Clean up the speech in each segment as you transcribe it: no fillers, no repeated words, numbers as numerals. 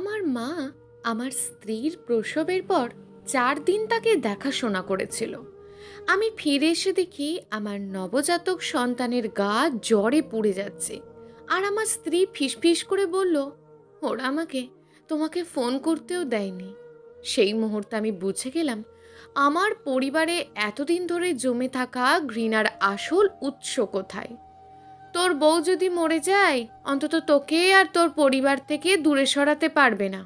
আমার মা আমার স্ত্রীর প্রসবের পর 4 দিন তাকে দেখাশোনা করেছিল। আমি ফিরে এসে দেখি আমার নবজাতক সন্তানের গা জ্বরে পুড়ে যাচ্ছে। আর আমার স্ত্রী ফিসফিস করে বলল, ওরা আমাকে তোমাকে ফোন করতেও দেয়নি। সেই মুহূর্তে আমি বুঝে গেলাম আমার পরিবারে এতদিন ধরে জমে থাকা ঘৃণার আসল উৎস কোথায়। তোর বউ যদি মরে যায়, অন্তত তোকে আর তোর পরিবার থেকে দূরে সরাতে পারবে না।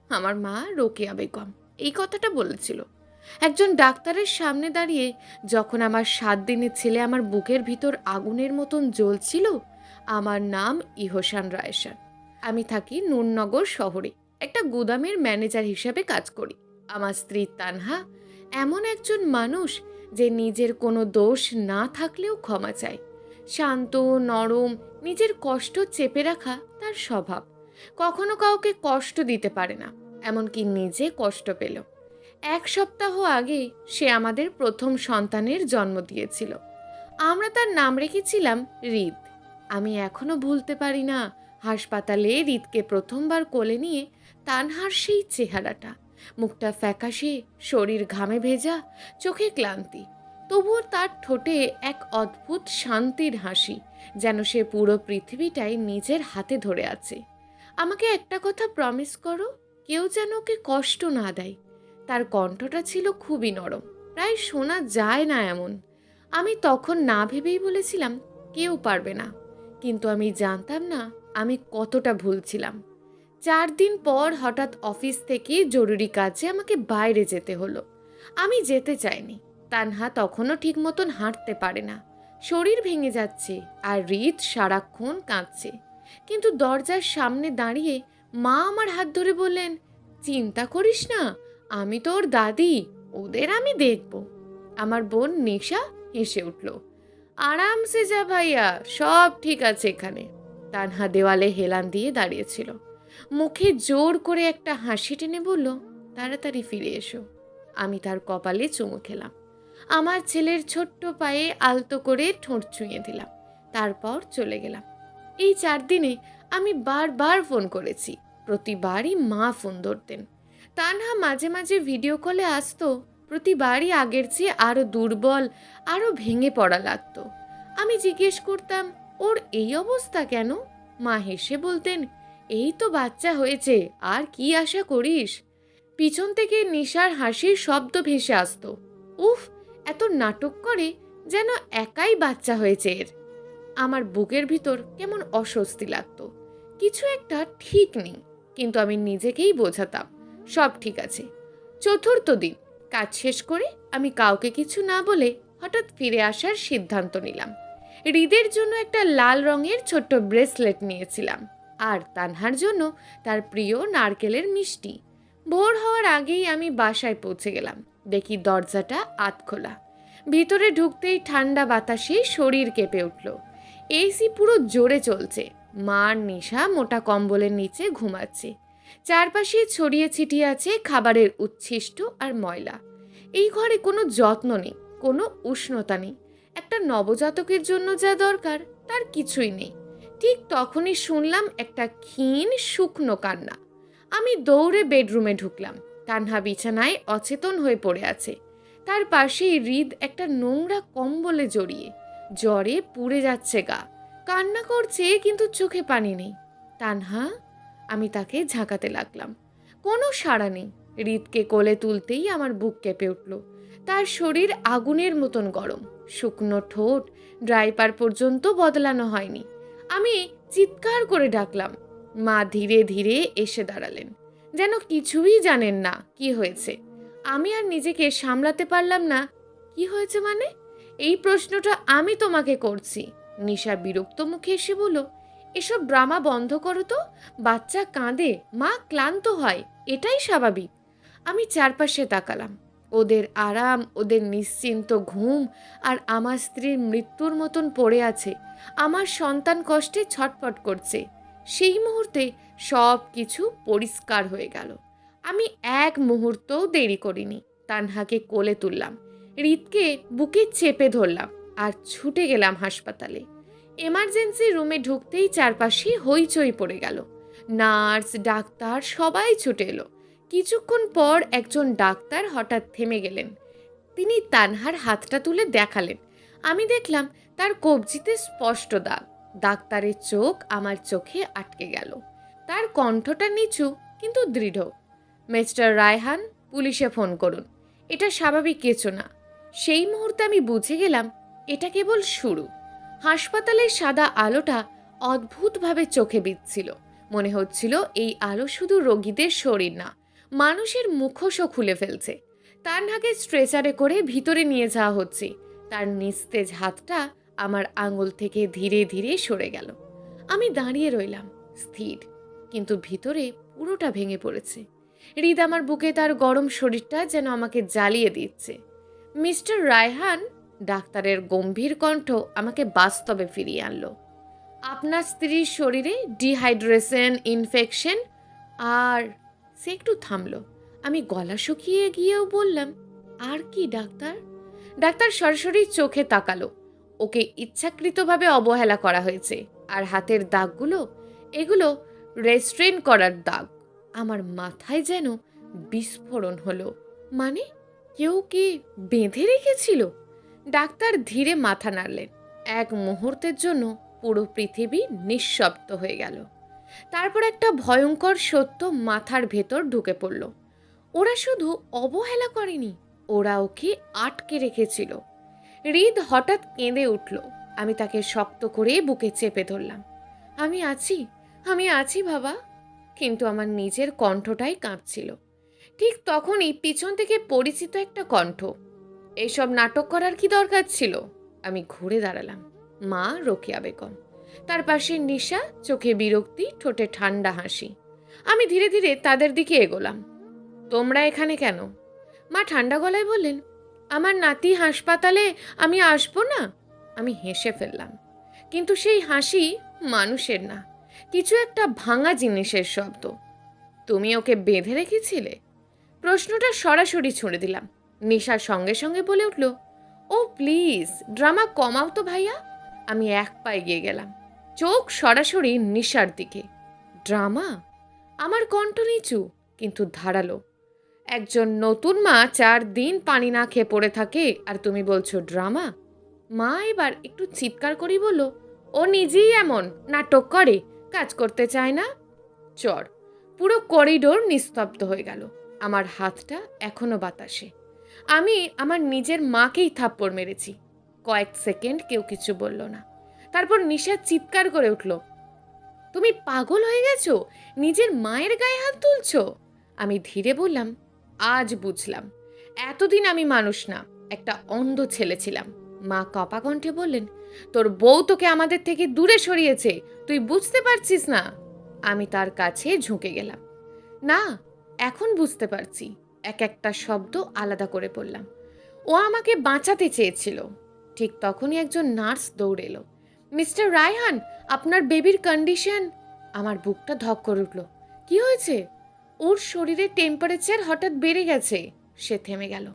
আমার মা রোকেয়া বেগম এই কথাটা বলেছিল একজন ডাক্তারের সামনে দাঁড়িয়ে, যখন আমার 7 দিনের ছেলে আমার বুকের ভিতর আগুনের মতন জ্বলছিল। আমার নাম ইহসান রায়সান। আমি থাকি নূরনগর শহরে, একটা গুদামের ম্যানেজার হিসেবে কাজ করি। আমার স্ত্রী তানহা এমন একজন মানুষ যে নিজের কোনো দোষ না থাকলেও ক্ষমা চায়। শান্ত, নরম, নিজের কষ্ট চেপে রাখা তার স্বভাব। কখনো কাউকে কষ্ট দিতে পারে না, এমনকি নিজে কষ্ট পেল। 1 সপ্তাহ আগে সে আমাদের প্রথম সন্তানের জন্ম দিয়েছিল। আমরা তার নাম রেখেছিলাম হৃদ। আমি এখনো ভুলতে পারি না হাসপাতালে হৃদকে প্রথমবার কোলে নিয়ে তানহার সেই চেহারাটা, মুখটা ফ্যাকাশে, শরীর ঘামে ভেজা, চোখে ক্লান্তি। তবুও তার ঠোঁটে এক অদ্ভুত শান্তির হাসি, যেন সে পুরো পৃথিবীটাই নিজের হাতে ধরে আছে। আমাকে একটা কথা প্রমিস করো, কেউ যেন ওকে কষ্ট না দেয়। তার কণ্ঠটা ছিল খুবই নরম, প্রায় শোনা যায় না এমন। আমি তখন না ভেবেই বলেছিলাম কেউ পারবে না, কিন্তু আমি জানতাম না আমি কতটা ভুলছিলাম। 4 দিন পর হঠাৎ অফিস থেকে জরুরি কাজে আমাকে বাইরে যেতে হলো। আমি যেতে চাইনি। তানহা তখনও ঠিক মতন হাঁটতে পারে না, শরীর ভেঙে যাচ্ছে, আর হৃদ সারাক্ষণ কাঁদছে। কিন্তু দরজার সামনে দাঁড়িয়ে মা আমার হাত ধরে বললেন, চিন্তা করিস না, আমি তো ওর দাদি, ওদের আমি দেখব। আমার বোন নিশা হেসে উঠল, আরামসে যা ভাইয়া, সব ঠিক আছে এখানে। তানহা দেওয়ালে হেলান দিয়ে দাঁড়িয়েছিল, মুখে জোর করে একটা হাসি টেনে বলল, তাড়াতাড়ি ফিরে এসো। আমি তার কপালে চুমু খেলাম, আমার ছেলের ছোট্ট পায়ে আলতো করে ঠোঁট ছুঁয়ে দিলাম, তারপর চলে গেলাম। এই 4 দিনে আমি বারবার ফোন করেছি, প্রতিবারই মা ফোন ধরতেন। তানহা মাঝে মাঝে ভিডিও কলে আসতো, প্রতিবারই আগের চেয়ে আরও দুর্বল, আরও ভেঙে পড়া লাগতো। আমি জিজ্ঞেস করতাম, ওর এই অবস্থা কেন? মা হেসে বলতেন, এই তো বাচ্চা হয়েছে, আর কি আশা করিস। পিছন থেকে নিশার হাসির শব্দ ভেসে আসতো, উফ, এত নাটক করে, যেন একাই বাচ্চা হয়েছে এর। আমার বুকের ভিতর কেমন অস্বস্তি লাগতো, কিছু একটা ঠিক নেই, কিন্তু আমি নিজেকেই বোঝাতাম সব ঠিক আছে। 4র্থ দিন কাজ শেষ করে আমি কাউকে কিছু না বলে হঠাৎ ফিরে আসার সিদ্ধান্ত নিলাম। হৃদের জন্য একটা লাল রঙের ছোট্ট ব্রেসলেট নিয়েছিলাম, আর তানহার জন্য তার প্রিয় নারকেলের মিষ্টি। ভোর হওয়ার আগেই আমি বাসায় পৌঁছে গেলাম। দেখি দরজাটা আধখোলা। ভিতরে ঢুকতেই ঠান্ডা বাতাসে শরীর কেঁপে উঠল। এসি পুরো জোরে চলছে। মার নিশা মোটা কম্বলের নিচে ঘুমাচ্ছে। চারপাশে ছড়িয়ে ছিটিয়ে আছে খাবারের উচ্ছিষ্ট আর ময়লা। এই ঘরে কোনো যত্ন নেই, কোনো উষ্ণতা নেই। একটা নবজাতকের জন্য যা দরকার তার কিছুই নেই। ঠিক তখনই শুনলাম একটা ক্ষীণ শুকনো কান্না। আমি দৌড়ে বেডরুমে ঢুকলাম। তানহা বিছানায় অচেতন হয়ে পড়ে আছে। তার পাশেই হৃদ একটা নোংরা কম্বলে জড়িয়ে, জ্বরে পুড়ে যাচ্ছে গা, কান্না করছে কিন্তু চোখে পানি নেই। তানহা, আমি তাকে ঝাঁকাতে লাগলাম, কোনো সাড়া নেই। হৃদকে কোলে তুলতেই আমার বুক কেঁপে উঠল। তার শরীর আগুনের মতন গরম, শুকনো ঠোঁট, ড্রাইপার পর্যন্ত বদলানো হয়নি। আমি চিৎকার করে ডাকলাম। মা ধীরে ধীরে এসে দাঁড়ালেন, যেন কিছুই জানেন না কি হয়েছে। আমি আর নিজেকে সামলাতে পারলাম না। কি হয়েছে মানে? এই প্রশ্নটা আমি তোমাকে করছি। নিশা বিরক্ত মুখে এসে বলল, এসব ড্রামা বন্ধ করো তো। বাচ্চা কাঁদে, মা ক্লান্ত হয়, এটাই স্বাভাবিক। আমি চারপাশে তাকালাম। ওদের আরাম, ওদের নিশ্চিন্ত ঘুম, আর আমার স্ত্রীর মৃত্যুর মতন পড়ে আছে। আমার সন্তান কষ্টে ছটফট করছে। সেই মুহূর্তে সব কিছু পরিষ্কার হয়ে গেল। আমি এক মুহূর্তও দেরি করিনি। তানহাকে কোলে তুললাম, হৃদকে বুকে চেপে ধরলাম, আর ছুটে গেলাম হাসপাতালে। এমার্জেন্সি রুমে ঢুকতেই চারপাশে হইচই পড়ে গেল। নার্স, ডাক্তার সবাই ছুটে এলো। কিছুক্ষণ পর একজন ডাক্তার হঠাৎ থেমে গেলেন। তিনি তানহার হাতটা তুলে দেখালেন। আমি দেখলাম তার কবজিতে স্পষ্ট দাগ। ডাক্তারের চোখ আমার চোখে আটকে গেল। তার কণ্ঠটা নিচু কিন্তু দৃঢ়। মিস্টার রায়হান, পুলিশে ফোন করুন। এটা স্বাভাবিক কিছু না। সেই মুহূর্তে আমি বুঝে গেলাম এটা কেবল শুরু। হাসপাতালের সাদা আলোটা অদ্ভুতভাবে চোখে বিঁধছিল। মনে হচ্ছিল এই আলো শুধু রোগীদের শরীর না, মানুষের মুখোশও খুলে ফেলছে। তানহাকে স্ট্রেচারে করে ভিতরে নিয়ে যাওয়া হচ্ছে। তার নিস্তেজ হাতটা আমার আঙুল থেকে ধীরে ধীরে সরে গেল। আমি দাঁড়িয়ে রইলাম, স্থির, কিন্তু ভিতরে পুরোটা ভেঙে পড়েছে। হৃদ আমার বুকে তার গরম শরীরটা যেন আমাকে জ্বালিয়ে দিচ্ছে। মিস্টার রায়হান, ডাক্তারের গম্ভীর কণ্ঠ আমাকে বাস্তবে ফিরিয়ে আনলো। আপনার স্ত্রীর শরীরে ডিহাইড্রেশন, ইনফেকশন আর... সে একটু থামলো। আমি গলা শুকিয়ে গিয়েও বললাম, আর কি ডাক্তার? ডাক্তার সরাসরি চোখে তাকালো। ওকে ইচ্ছাকৃতভাবে অবহেলা করা হয়েছে। আর হাতের দাগগুলো, এগুলো রেস্ট্রেন করার দাগ। আমার মাথায় যেন বিস্ফোরণ হলো। মানে কেউ কি বেঁধে রেখেছিল? ডাক্তার ধীরে মাথা নাড়লেন। এক মুহূর্তের জন্য পুরো পৃথিবী নিঃশব্দ হয়ে গেল। তারপর একটা ভয়ঙ্কর সত্য মাথার ভেতর ঢুকে পড়ল। ওরা শুধু অবহেলা করেনি, ওরা ওকে আটকে রেখেছিল। হৃদ হঠাৎ কেঁদে উঠল। আমি তাকে শক্ত করে বুকে চেপে ধরলাম। আমি আছি, আমি আছি বাবা। কিন্তু আমার নিজের কণ্ঠটাই কাঁপছিল। ঠিক তখনই পিছন থেকে পরিচিত একটা কণ্ঠ। এইসব নাটক করার কি দরকার ছিল? আমি ঘুরে দাঁড়ালাম। মা রোকেয়া বেগম। তার পাশে নিশা, চোখে বিরক্তি, ঠোঁটে ঠান্ডা হাসি। আমি ধীরে ধীরে তাদের দিকে এগোলাম। তোমরা এখানে কেন? মা ঠান্ডা গলায় বললেন, আমার নাতি হাসপাতালে, আমি আসবো না। আমি হেসে ফেললাম, কিন্তু সেই হাসি মানুষের না, কিছু একটা ভাঙা জিনিসের শব্দ। তুমি ওকে বেঁধে রেখেছিলে? প্রশ্নটা সরাসরি ছুঁড়ে দিলাম। নিশার সঙ্গে সঙ্গে বলে উঠল, ও প্লিজ, ড্রামা কমাও তো ভাইয়া। আমি এক পা এগিয়ে গেলাম, চোখ সরাসরি নিশার দিকে। ড্রামা? আমার কণ্ঠ নিচু কিন্তু ধারালো। একজন নতুন মা 4 দিন পানি না খেয়ে পড়ে থাকে, আর তুমি বলছো ড্রামা? মা এবার একটু চিৎকার করেই বলল, ও নিজেই এমন নাটক করে, কাজ করতে চায় না। চর। পুরো করিডোর নিস্তব্ধ হয়ে গেল। আমার হাতটা এখনো বাতাসে। আমি আমার নিজের মাকেই থাপ্পড় মেরেছি। কয়েক সেকেন্ড কেউ কিছু বলল না। তারপর নিশা চিৎকার করে উঠল, তুমি পাগল হয়ে গেছো? নিজের মায়ের গায়ে হাত তুলছো? আমি ধীরে বললাম, আজ বুঝলাম, এতদিন আমি মানুষ না, একটা অন্ধ ছেলে ছিলাম। মা কপা কণ্ঠে বললেন, তোর বউ তোকে আমাদের থেকে দূরে সরিয়েছে, তুই বুঝতে পারছিস না? আমি তার কাছে ঝুঁকে গেলাম। না, এখন বুঝতে পারছি। এক একটা শব্দ আলাদা করে বললাম। ও আমাকে বাঁচাতে চেয়েছিল। ঠিক তখনই একজন নার্স দৌড়ে এলো। মিস্টার রায়হান, আপনার বেবির কন্ডিশন। আমার বুকটা ধক করে উঠল। কি হয়েছে? ওর শরীরের টেম্পারেচার হঠাৎ বেড়ে গেছে। সে থেমে গেল।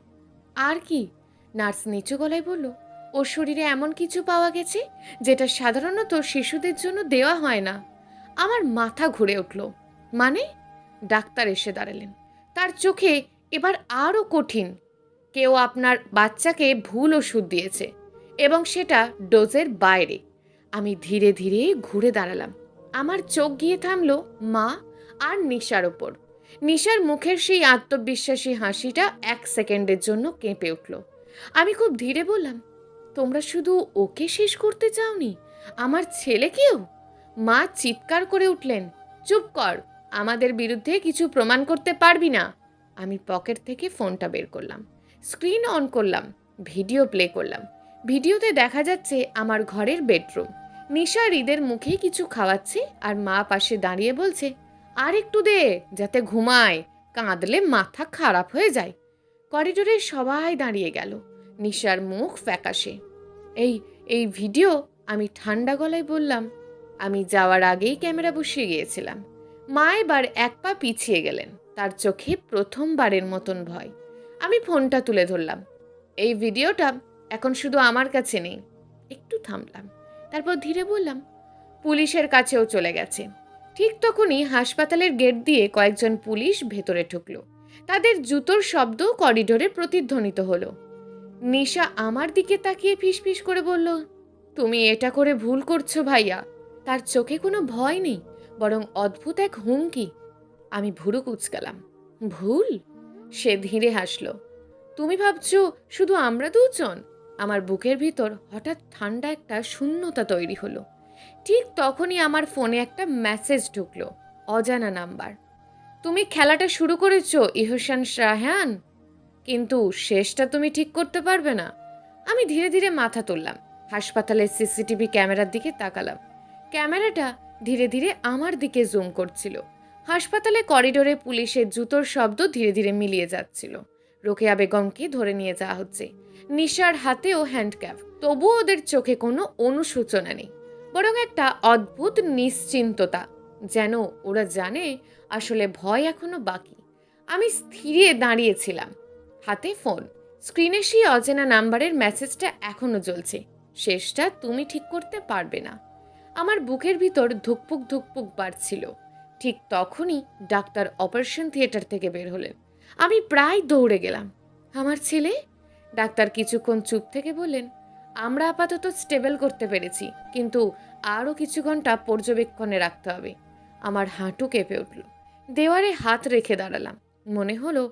আর কি? নার্স নিচু গলায় বলল, ওর শরীরে এমন কিছু পাওয়া গেছে যেটা সাধারণত শিশুদের জন্য দেওয়া হয় না। আমার মাথা ঘুরে উঠল। মানে? ডাক্তার এসে দাঁড়ালেন। তার চোখে এবার আরও কঠিন। কেউ আপনার বাচ্চাকে ভুল ওষুধ দিয়েছে এবং সেটা ডোজের বাইরে। আমি ধীরে ধীরে ঘুরে দাঁড়ালাম। আমার চোখ গিয়ে থামলো মা আর নিশার ওপর। নিশার মুখের সেই আত্মবিশ্বাসী হাসিটা 1 সেকেন্ডের জন্য কেঁপে উঠল। আমি খুব ধীরে বললাম, তোমরা শুধু ওকে শেষ করতে চাওনি, আমার ছেলেকেও? মা চিৎকার করে উঠলেন, চুপ কর, আমাদের বিরুদ্ধে কিছু প্রমাণ করতে পারবি না। আমি পকেট থেকে ফোনটা বের করলাম, স্ক্রিন অন করলাম, ভিডিও প্লে করলাম। ভিডিওতে দেখা যাচ্ছে আমার ঘরের বেডরুম। নিশা হৃদের মুখে কিছু খাওয়াচ্ছে আর মা পাশে দাঁড়িয়ে বলছে, আর একটু দে যাতে ঘুমায়, কাঁদলে মাথা খারাপ হয়ে যায়। করিডোরে সবাই দাঁড়িয়ে গেল। নিশার মুখ ফ্যাকাশে। এই এই ভিডিও? আমি ঠান্ডা গলায় বললাম। আমি যাওয়ার আগেই ক্যামেরা বসিয়ে গিয়েছিলাম। মা এবার 1 পা পিছিয়ে গেলেন, তার চোখে প্রথমবারের মতন ভয়। আমি ফোনটা তুলে ধরলাম। এই ভিডিওটা এখন শুধু আমার কাছে নেই। একটু থামলাম, তারপর ধীরে বললাম, পুলিশের কাছেও চলে গেছে। ঠিক তখনই হাসপাতালের গেট দিয়ে কয়েকজন পুলিশ ভেতরে ঢুকলো। তাদের জুতোর শব্দ করিডোরে প্রতিধ্বনিত হলো। নিশা আমার দিকে তাকিয়ে ফিসফিস করে বলল, তুমি এটা করে ভুল করছো ভাইয়া। তার চোখে কোনো ভয় নেই, বরং অদ্ভুত এক হুমকি। আমি ভুরু কুঁচকালাম। ভুল? সে ধীরে হাসলো। তুমি ভাবছো শুধু আমরা দুজন? আমার বুকের ভিতর হঠাৎ ঠান্ডা একটা শূন্যতা তৈরি হলো। ঠিক তখনই আমার ফোনে একটা মেসেজ ঢুকলো, অজানা নাম্বার। তুমি খেলাটা শুরু করেছো ইহসান শাহান, কিন্তু শেষটা তুমি ঠিক করতে পারবে না। আমি ধীরে ধীরে মাথা তুললাম, হাসপাতালের সিসিটিভি ক্যামেরার দিকে তাকালাম। ক্যামেরাটা ধীরে ধীরে আমার দিকে জুম করছিল। হাসপাতালে করিডোরে পুলিশের জুতোর শব্দ ধীরে ধীরে মিলিয়ে যাচ্ছিল। রোকেয়া বেগমকে ধরে নিয়ে যাওয়া হচ্ছে, নিশার হাতেও হ্যান্ডক্যাফ। তবুও ওদের চোখে কোনো অনুশোচনা নেই, বরং একটা অদ্ভুত নিশ্চিন্ততা, যেন ওরা জানে আসলে ভয় এখনো বাকি। আমি স্থিরে দাঁড়িয়েছিলাম, হাতে ফোন। স্ক্রিনে সেই অচেনা নাম্বারের মেসেজটা এখনো জ্বলছে, শেষটা তুমি ঠিক করতে পারবে না। আমার বুকের ভিতর ধুকপুক ধুকপুক বাড়ছিল। ঠিক তখনই ডাক্তার অপারেশন থিয়েটার থেকে বের হলেন। আমি প্রায় দৌড়ে গেলাম। আমার ছেলে? ডাক্তার কিছুক্ষণ চুপ থেকে বললেন, আমরা আপাতত স্টেবল করতে পেরেছি, কিন্তু আরও কিছু ঘন্টা পর্যবেক্ষণে রাখতে হবে। আমার হাঁটু কেঁপে উঠল। দেওয়ালে হাত রেখে দাঁড়ালাম। মনে হলো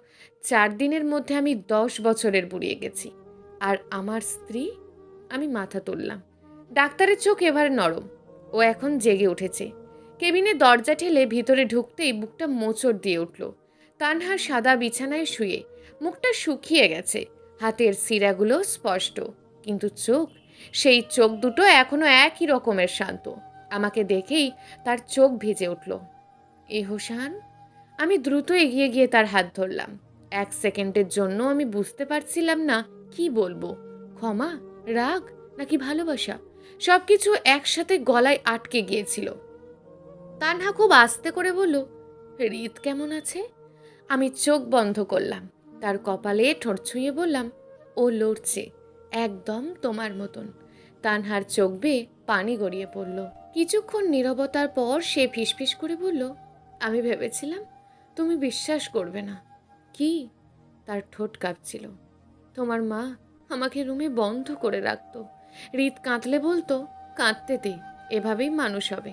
4 দিনের মধ্যে আমি 10 বছরের বুড়িয়ে গেছি। আর আমার স্ত্রী? আমি মাথা তুললাম। ডাক্তারের চোখ এবারে নরম। ও এখন জেগে উঠেছে। কেবিনে দরজা ঠেলে ভিতরে ঢুকতেই বুকটা মোচড় দিয়ে উঠল। তানহা সাদা বিছানায় শুয়ে, মুখটা শুকিয়ে গেছে, হাতের সিরাগুলো স্পষ্ট, কিন্তু চোখ, সেই চোখ দুটো এখনো একই রকমের শান্ত। আমাকে দেখেই তার চোখ ভিজে উঠল। এহসান? আমি দ্রুত এগিয়ে গিয়ে তার হাত ধরলাম। 1 সেকেন্ডের জন্য আমি বুঝতে পারছিলাম না কি বলবো, ক্ষমা, রাগ নাকি ভালোবাসা। সবকিছু একসাথে গলায় আটকে গিয়েছিল। তানহা খুব আস্তে করে বলল, রিত কেমন আছে? আমি চোখ বন্ধ করলাম। তার কপালে ঠোঁট ছুঁয়ে বললাম, ও লড়ছে, একদম তোমার মতন। তানহার চোখ বেয়ে পানি গড়িয়ে পড়ল। কিছুক্ষণ নীরবতার পর সে ফিসফিস করে বলল, আমি ভেবেছিলাম তুমি বিশ্বাস করবে না। কি? তার ঠোঁট কাঁপছিল। তোমার মা আমাকে রুমে বন্ধ করে রাখতো। রিত কাঁদলে বলতো, কাঁদতে দে, এভাবেই মানুষ হবে।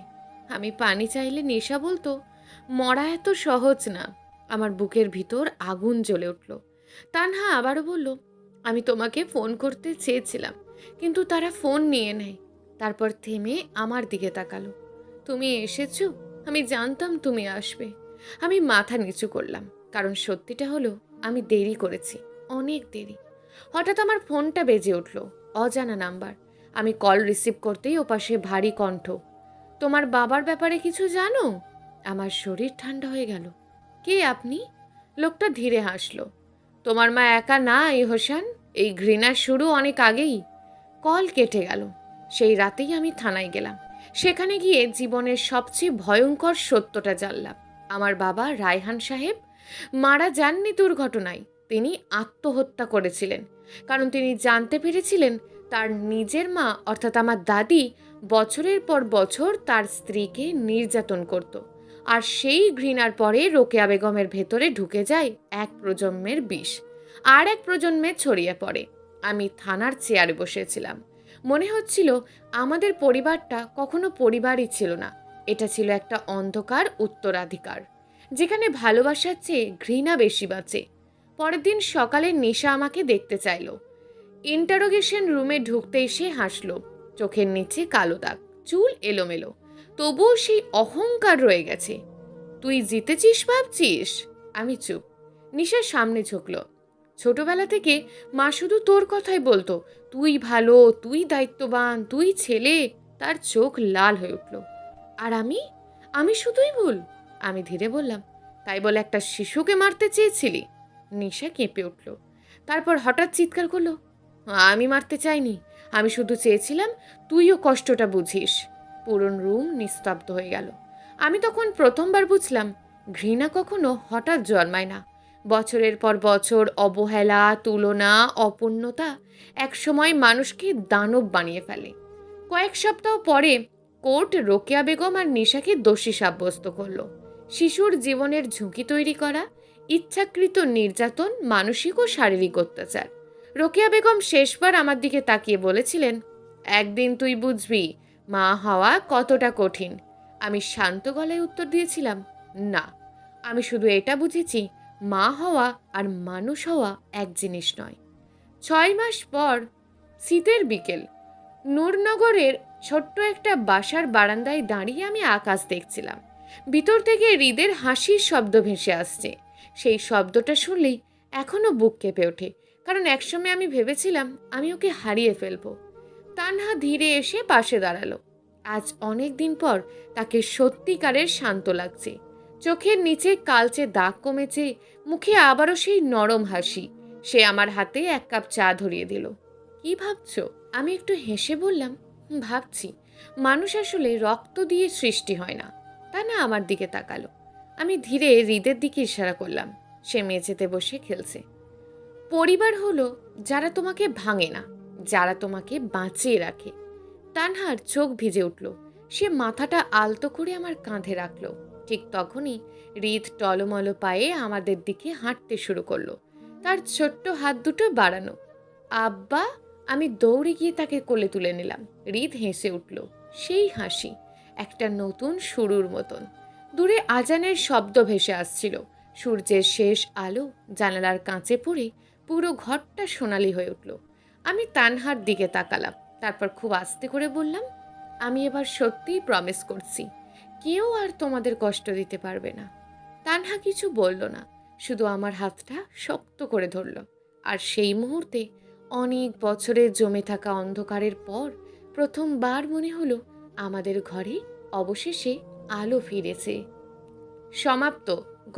আমি পানি চাইলে নেশা বলতো, মরা এত সহজ না। আমার বুকের ভিতর আগুন জ্বলে উঠল। তানহা আবারও বলল, আমি তোমাকে ফোন করতে চেয়েছিলাম, কিন্তু তারা ফোন নিয়ে নেয়। তারপর থেমে আমার দিকে তাকালো। তুমি এসেছো, আমি জানতাম তুমি আসবে। আমি মাথা নিচু করলাম, কারণ সত্যিটা হলো আমি দেরি করেছি, অনেক দেরি। হঠাৎ আমার ফোনটা বেজে উঠল, অজানা নাম্বার। আমি কল রিসিভ করতেই ওপাশে ভারী কণ্ঠ, তোমার বাবার ব্যাপারে কিছু জানো? আমার শরীর ঠান্ডা হয়ে গেল। কে আপনি? লোকটা ধীরে হাসলো। তোমার মা একা না এহসান, এই ঘৃণার শুরু অনেক আগেই। কল কেটে গেল। সেই রাতেই আমি থানায় গেলাম। সেখানে গিয়ে জীবনের সবচেয়ে ভয়ঙ্কর সত্যটা জানলাম। আমার বাবা রায়হান সাহেব মারা যাননি দুর্ঘটনায়, তিনি আত্মহত্যা করেছিলেন। কারণ তিনি জানতে পেরেছিলেন তার নিজের মা অর্থাৎ আমার দাদি বছরের পর বছর তার স্ত্রীকে নির্যাতন করত। আর সেই ঘৃণার পরে রোকেয়া বেগমের ভেতরে ঢুকে যায় এক প্রজন্মের বিষ, আর এক প্রজন্মে ছড়িয়ে পড়ে। আমি থানার চেয়ারে বসেছিলাম। মনে হচ্ছিল আমাদের পরিবারটা কখনো পরিবারই ছিল না, এটা ছিল একটা অন্ধকার উত্তরাধিকার, যেখানে ভালোবাসার চেয়ে ঘৃণা বেশি বাঁচে। পরের দিন সকালে নেশা আমাকে দেখতে চাইল। ইন্টারোগেশন রুমে ঢুকতেই সে হাসলো। চোখের নিচে কালো দাগ, চুল এলোমেলো, তবুও সেই অহংকার রয়ে গেছে। তুই জিতেছিস ভাবছিস? আমি চুপ। নিশার সামনে ঝুঁকলো। ছোটবেলা থেকে মা শুধু তোর কথাই বলতো, তুই ভালো, তুই দায়িত্ববান, তুই ছেলে। তার চোখ লাল হয়ে উঠল। আর আমি? আমি শুধুই ভুল? আমি ধীরে বললাম, তাই বলে একটা শিশুকে মারতে চেয়েছিলি? নিশা কেঁপে উঠল। তারপর হঠাৎ চিৎকার করলো, আমি মারতে চাইনি, আমি শুধু চেয়েছিলাম তুইও কষ্টটা বুঝিস। পুরো রুম নিস্তব্ধ হয়ে গেল। আমি তখন প্রথমবার বুঝলাম ঘৃণা কখনো হঠাৎ জন্মায় না। বছরের পর বছর অবহেলা, তুলনা, অপূর্ণতা একসময় মানুষকে দানব বানিয়ে ফেলে। কয়েক সপ্তাহ পরে কোর্ট রোকেয়া বেগম আর নিশাকে দোষী সাব্যস্ত করলো। শিশুর জীবনের ঝুঁকি তৈরি করা, ইচ্ছাকৃত নির্যাতন, মানসিক ও শারীরিক অত্যাচার। রোকেয়া বেগম শেষবার আমার দিকে তাকিয়ে বলেছিলেন, একদিন তুই বুঝবি মা হওয়া কতটা কঠিন। আমি শান্ত গলায় উত্তর দিয়েছিলাম, না, আমি শুধু এটা বুঝেছি মা হওয়া আর মানুষ হওয়া এক জিনিস নয়। 6 মাস পর শীতের বিকেল, নূরনগরের ছোট্ট একটা বাসার বারান্দায় দাঁড়িয়ে আমি আকাশ দেখছিলাম। ভিতর থেকে হৃদের হাসির শব্দ ভেসে আসছে। সেই শব্দটা শুনলেই এখনো বুক কেঁপে ওঠে, কারণ একসময় আমি ভেবেছিলাম আমি ওকে হারিয়ে ফেলবো। তানহা ধীরে এসে পাশে দাঁড়ালো। আজ অনেক দিন পর তাকে সত্যিকারের শান্ত লাগছে। চোখের নিচে কালচে দাগ কমেছে, মুখে আবারও সেই নরম হাসি। সে আমার হাতে 1 কাপ চা ধরিয়ে দিল। কি ভাবছো? আমি একটু হেসে বললাম, ভাবছি মানুষ আসলে রক্ত দিয়ে সৃষ্টি হয় না। তা না আমার দিকে তাকালো। আমি ধীরে হৃদের দিকে ইশারা করলাম। সে মেঝেতে বসে খেলছে। পরিবার হলো যারা তোমাকে ভাঙে না, যারা তোমাকে বাঁচিয়ে রাখে। তানহার চোখ ভিজে উঠল। সে মাথাটা আলতো করে আমার কাঁধে রাখলো। ঠিক তখনই হৃদ টলমল পায়ে আমাদের দিকে হাঁটতে শুরু করলো, তার ছোট্ট হাত দুটো বাড়ানো। আব্বা! আমি দৌড়ে গিয়ে তাকে কোলে তুলে নিলাম। হৃদ হেসে উঠল, সেই হাসি একটা নতুন শুরুর মতন। দূরে আজানের শব্দ ভেসে আসছিল। সূর্যের শেষ আলো জানালার কাঁচে পড়ে পুরো ঘরটা সোনালি হয়ে উঠল। আমি তানহার দিকে তাকালাম, তারপর খুব আস্তে করে বললাম, আমি এবার সত্যিই প্রমিস করছি, কেউ আর তোমাদের কষ্ট দিতে পারবে না। তানহা কিছু বলল না, শুধু আমার হাতটা শক্ত করে ধরল। আর সেই মুহূর্তে অনেক বছরের জমে থাকা অন্ধকারের পর প্রথমবার মনে হলো আমাদের ঘরে অবশেষে আলো ফিরেছে। সমাপ্ত।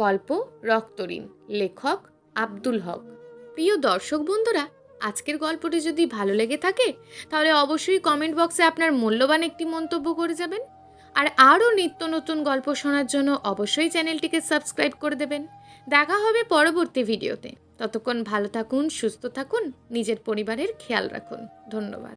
গল্প রক্তঋণ। লেখক আব্দুল হক। প্রিয় দর্শক বন্ধুরা, আজকের গল্পটি যদি ভালো লেগে থাকে তাহলে অবশ্যই কমেন্ট বক্সে আপনার মূল্যবান একটি মন্তব্য করে যাবেন। আর আরও নিত্য নতুন গল্প শোনার জন্য অবশ্যই চ্যানেলটিকে সাবস্ক্রাইব করে দেবেন। দেখা হবে পরবর্তী ভিডিওতে। ততক্ষণ ভালো থাকুন, সুস্থ থাকুন, নিজের পরিবারের খেয়াল রাখুন। ধন্যবাদ।